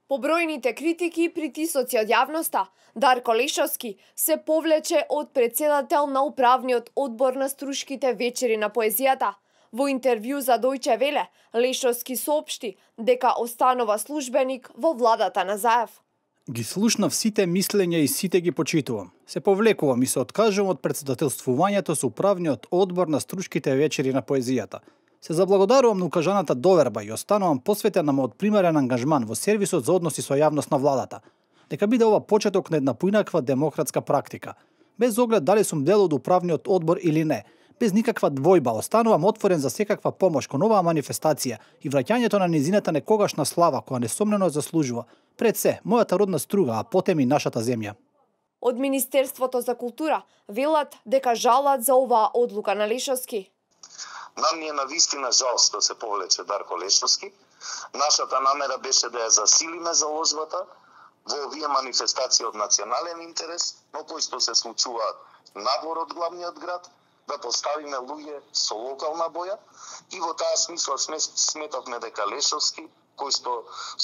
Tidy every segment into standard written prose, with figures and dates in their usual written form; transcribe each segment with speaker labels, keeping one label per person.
Speaker 1: Побројните критики и притисоци од јавноста, Дарко Лешовски се повлече од претседател на управниот одбор на Струшките вечери на поезијата. Во интервју за Дојче Веле, Лешовски соопшти дека останува службеник во владата на Заев.
Speaker 2: Ги слушнав сите мислења и сите ги почитувам. Се повлекувам и се откажувам од претседателствувањето со управниот одбор на Струшките вечери на поезијата. Се заблагодарувам на укажаната доверба и останувам посветен на мојот примерен ангажман во сервисот за односи со јавност на владата. Нека биде ова почеток на една поинаква демократска практика. Без оглед дали сум дел од управниот одбор или не, без никаква двојба, останувам отворен за секаква помош кон оваа манифестација и враќањето на низината некогашна слава која несомнено заслужува пред се мојата родна Струга, а потем и нашата земја.
Speaker 1: Од Министерството за култура велат дека жалат за оваа одлука на Лешовски.
Speaker 3: Нам ни е навистина жал што се повлече Дарко Лешовски. Нашата намера беше да ја засилиме заложбата во овие манифестации од национален интерес, но кои што се случуваат надвор од главниот град, да поставиме луѓе со локална боја и во таа смисла сметавме дека Лешовски, кој што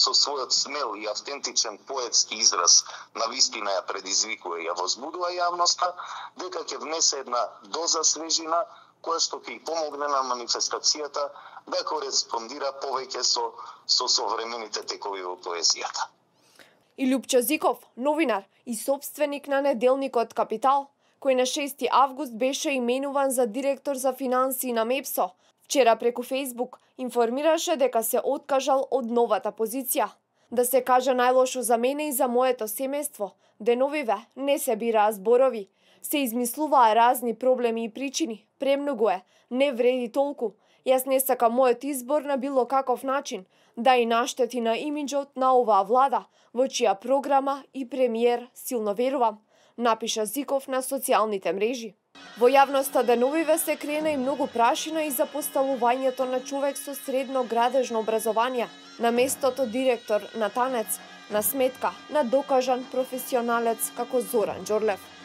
Speaker 3: со својот смел и автентичен поетски израз навистина ја предизвикува и ја возбудува јавноста, дека ќе внесе една доза свежина која што ќе и помогне на манифестацијата да кореспондира повеќе со современите текови во поезијата.
Speaker 1: И Љупчо Зиков, новинар и собственик на неделникот Капитал, кој на 6 август беше именуван за директор за финансии на МЕПСО, вчера преку Фејсбук информираше дека се откажал од новата позиција. Да се каже најлошо за мене и за моето семејство, деновиве не се бираа зборови, се измислуваа разни проблеми и причини, премногу е, не вреди толку. Јас не сакам мојот избор на било каков начин да и наштети на имиџот на оваа влада, во чија програма и премиер силно верувам, напиша Зиков на социјалните мрежи. Во јавноста деновиве се крена и многу прашина и за поставувањето на човек со средно градежно образование на местото директор на Танец, на сметка на докажан професионалец како Зоран Џорлев.